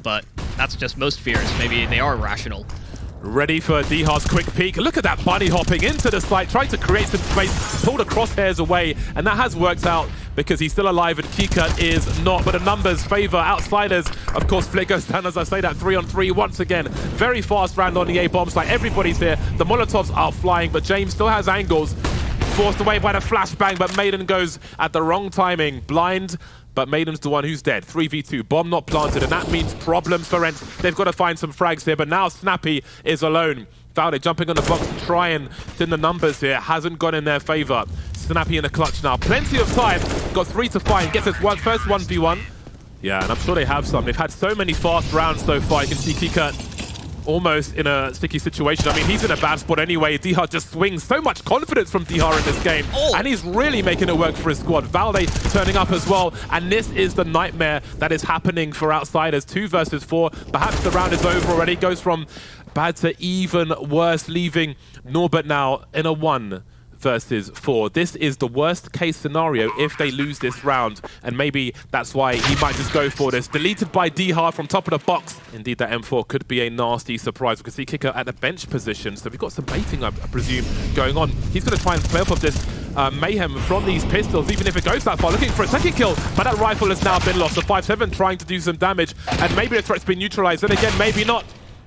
but that's just most fears. Maybe they are rational. Ready for Dihar's quick peek. Look at that bunny hopping into the site, trying to create some space, pull the crosshairs away, and that has worked out because he's still alive and Kika is not. But the numbers favor Outsiders. Of course, Flick goes down, as I say, that 3-on-3 once again. Very fast round on the A bomb site. Everybody's here. The Molotovs are flying, but James still has angles. Forced away by the flashbang, but Maiden goes at the wrong timing. Blind, but Maiden's the one who's dead. 3v2, bomb not planted, and that means problems for ENCE. They've got to find some frags here, but now Snappy is alone. FaZe jumping on the box to try and thin the numbers here. Hasn't gone in their favor. Snappy in the clutch now. Plenty of time. Got 3 to find. Gets his first 1v1. Yeah, and I'm sure they have some. They've had so many fast rounds so far. You can see Kika almost in a sticky situation. I mean, he's in a bad spot anyway. Dihar just swings. So much confidence from Dihar in this game. And he's really making it work for his squad. Valde turning up as well. And this is the nightmare that is happening for Outsiders. 2 versus 4. Perhaps the round is over already. Goes from bad to even worse, leaving Norbert now in a 1 versus 4. This is the worst case scenario if they lose this round, and maybe that's why he might just go for this. Deleted by Dihar from top of the box. Indeed, that M4 could be a nasty surprise. We can see Kicker at the bench position, so we've got some baiting, I presume, going on. He's going to try and play off of this mayhem from these pistols, even if it goes that far. Looking for a second kill, but that rifle has now been lost. The 5-7 trying to do some damage, and maybe the threat's been neutralized, and again, maybe not.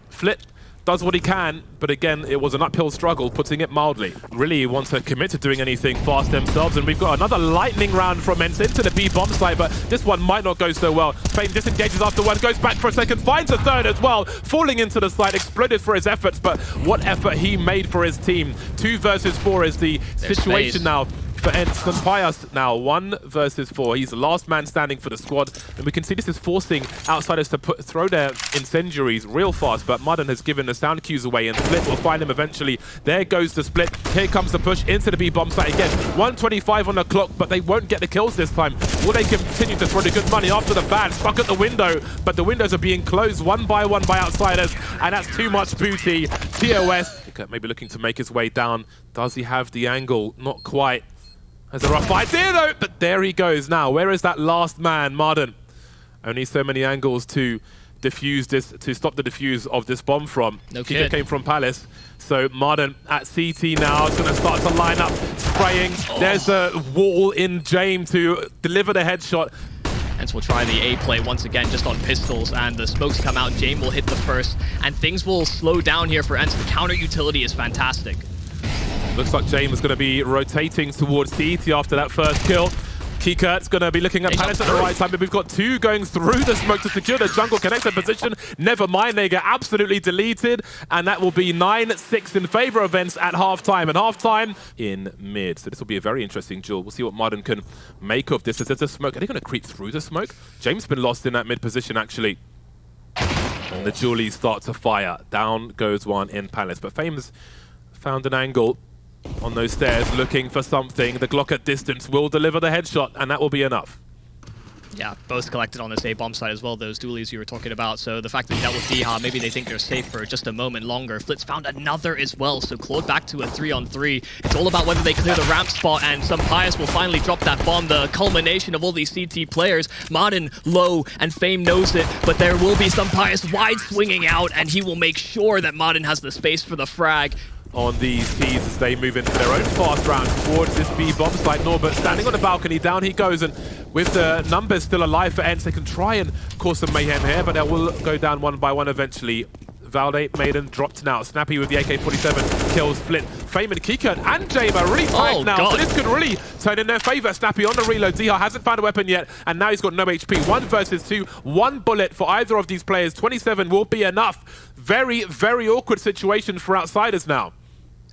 Flip does what he can, but again, it was an uphill struggle, putting it mildly. Really wants to commit to doing anything fast themselves, and we've got another lightning round from ENCE into the B bomb site, but this one might not go so well. Fame disengages after one, goes back for a second, finds a third as well, falling into the site, exploded for his efforts, but what effort he made for his team. 2 versus 4 is the situation now for ENCE and Pyjamas now. 1 versus 4. He's the last man standing for the squad, and we can see this is forcing Outsiders to throw their incendiaries real fast, but Mudden has given the sound cues away, and Split will find him eventually. There goes the Split. Here comes the push into the B bomb site again. 1:25 on the clock, but they won't get the kills this time. Will they continue to throw the good money after the ban? Stuck at the window, but the windows are being closed one by Outsiders, and that's too much booty. TOS maybe looking to make his way down. Does he have the angle? Not quite. Has a rough idea though, but there he goes now. Where is that last man, Marden? Only so many angles to defuse this, to stop the defuse of this bomb from. No Kika kid. came from Palace. So Marden at CT now is going to start to line up, spraying. There's a wall in Jame to deliver the headshot. ENCE will try the A play once again, just on pistols, and the smokes come out. Jame will hit the first, and things will slow down here for ENCE. The counter utility is fantastic. Looks like Jame is going to be rotating towards CT after that first kill. Kikert's going to be looking at Palace at the right time, but we've got 2 going through the smoke to secure the jungle connector position. Never mind, they get absolutely deleted, and that will be 9-6 in favor of ENCE at halftime. And halftime in mid. So this will be a very interesting duel. We'll see what Marden can make of this. As there's a smoke. Are they going to creep through the smoke? Jame's been lost in that mid position, actually. And the dualies start to fire. Down goes one in Palace, but Fame's found an angle on those stairs, looking for something. The Glock at distance will deliver the headshot, and that will be enough. Yeah, both collected on this A bomb side as well, those dualies you were talking about. So the fact that they dealt with Dihar, maybe they think they're safe for just a moment longer. Flitz found another as well, so clawed back to a 3-on-3. It's all about whether they clear the ramp spot, and some Pyjamas will finally drop that bomb, the culmination of all these CT players. Marden low, and Fame knows it, but there will be some Pyjamas wide swinging out, and he will make sure that Marden has the space for the frag. On these T's as they move into their own fast round towards this B bomb site. Norbert standing on the balcony, down he goes, and with the numbers still alive for ENCE, they can try and cause some mayhem here, but they will go down one by one eventually. Valde, Maiden dropped now. Snappy with the AK-47 kills Flit. Fame and Kika and Jame are really tight now, God. so this could really turn in their favor. Snappy on the reload. Dihar hasn't found a weapon yet, and now he's got no HP. 1 versus 2. 1 bullet for either of these players. 27 will be enough. Very, very awkward situation for Outsiders now.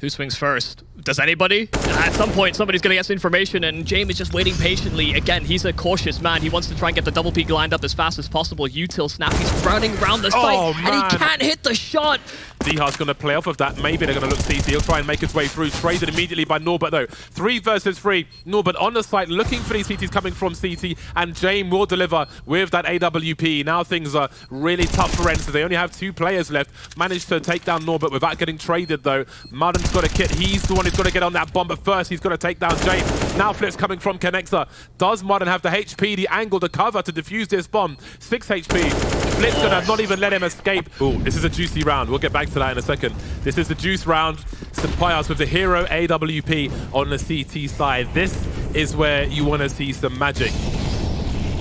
Who swings first? Does anybody? At some point, somebody's going to get some information, and Jame is just waiting patiently. Again, he's a cautious man. He wants to try and get the double peak lined up as fast as possible. Util Snappy's running around the site, and he can't hit the shot. Dihar's going to play off of that. Maybe they're going to look CT. He'll try and make his way through. Traded immediately by Norbert, though. 3 versus 3. Norbert on the site, looking for these CTs coming from CT, and Jame will deliver with that AWP. Now things are really tough for ENCE. They only have 2 players left. Managed to take down Norbert without getting traded, though. Marden got a kit. He's the one who's got to get on that bomb, but first he's got to take down Jame. Now Flip's coming from Connector. Does Modern have the HP, the angle, the cover to defuse this bomb? 6 HP. Flip's gonna not even let him escape. Ooh, this is a juicy round. We'll get back to that in a second. This is the juice round. Pyjamas with the hero AWP on the CT side. This is where you want to see some magic.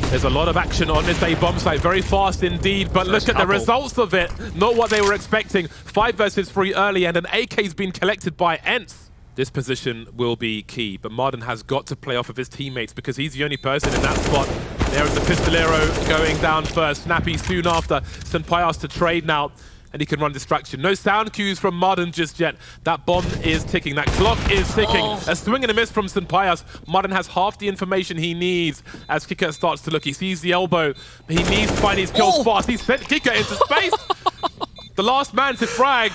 There's a lot of action on this A bomb site, very fast indeed, but look at the results of it. Not what they were expecting. 5 versus 3 early, and an AK's been collected by ENCE. This position will be key, but Martin has got to play off of his teammates because he's the only person in that spot. There is the Pistolero going down first. Snappy soon after. Pyjamas to trade now, and he can run distraction. No sound cues from Martin just yet. That bomb is ticking. That clock is ticking. A swing and a miss from Pyjamas. Martin has half the information he needs as Kika starts to look. He sees the elbow. He needs to find his kills fast. He sent Kika into space. The last man to frag.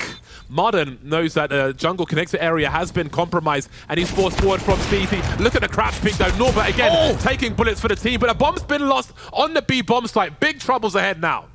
Martin knows that jungle connector area has been compromised, and he's forced forward from CT. Look at the craps pick though. Norbert again taking bullets for the team, but a bomb's been lost on the B bomb site. Big troubles ahead now.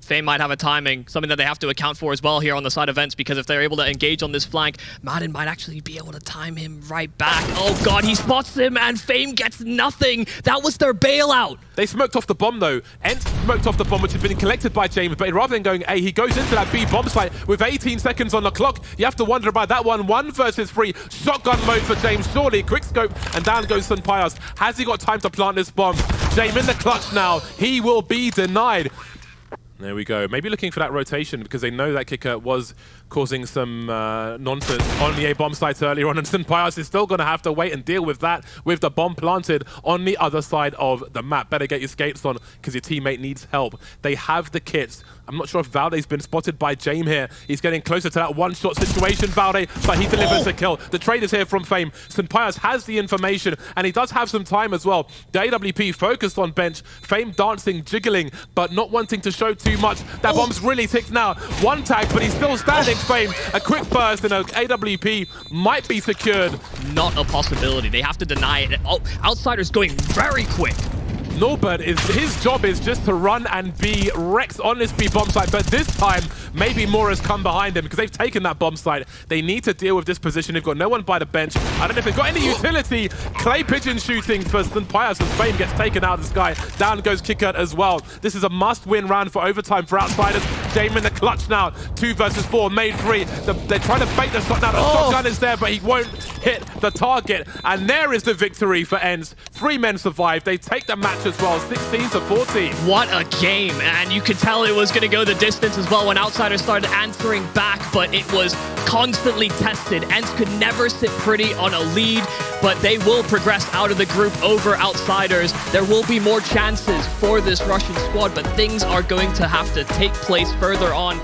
FaZe might have a timing, something that they have to account for as well here on the side of ENCE, because if they're able to engage on this flank, Madden might actually be able to time him right back. Oh god, he spots him and Fame gets nothing. That was their bailout. They smoked off the bomb though. ENCE smoked off the bomb, which had been collected by Jame, but rather than going A, he goes into that B bomb site with 18 seconds on the clock. You have to wonder about that one. 1 versus 3. Shotgun mode for Jame, surely. Quick scope, and down goes Pyjamas. Has he got time to plant this bomb? Jame in the clutch now. He will be denied. There we go. Maybe looking for that rotation because they know that Kicker was causing some nonsense on the A bomb site earlier on, and Pyjamas is still going to have to wait and deal with that with the bomb planted on the other side of the map. Better get your skates on because your teammate needs help. They have the kits. I'm not sure if Valde's been spotted by Jame here. He's getting closer to that one-shot situation, Valde, but he delivers the kill. The trade is here from Fame. Pyjamas has the information, and he does have some time as well. The AWP focused on bench. Fame dancing, jiggling, but not wanting to show too much. That bomb's really ticked now. One tag, but he's still standing, Fame. A quick burst and an AWP might be secured. Not a possibility. They have to deny it. Oh, Outsiders going very quick. Norbert, his job is just to run and be Rex on this B bomb site, but this time maybe more has come behind him because they've taken that bomb site. They need to deal with this position. They've got no one by the bench. I don't know if they've got any utility. Clay pigeon shooting for Pyjamas as Fame gets taken out of the sky. Down goes Kickert as well. This is a must-win round for overtime for Outsiders. Jame in the clutch now. 2 versus 4, made 3. They're trying to bait the shot now. The shotgun is there, but he won't hit the target. And there is the victory for ENCE. 3 men survive. They take the match as well, 16 to 14. What a game, and you could tell it was going to go the distance as well when Outsiders started answering back, but it was constantly tested. ENCE could never sit pretty on a lead, but they will progress out of the group over Outsiders. There will be more chances for this Russian squad, but things are going to have to take place further on.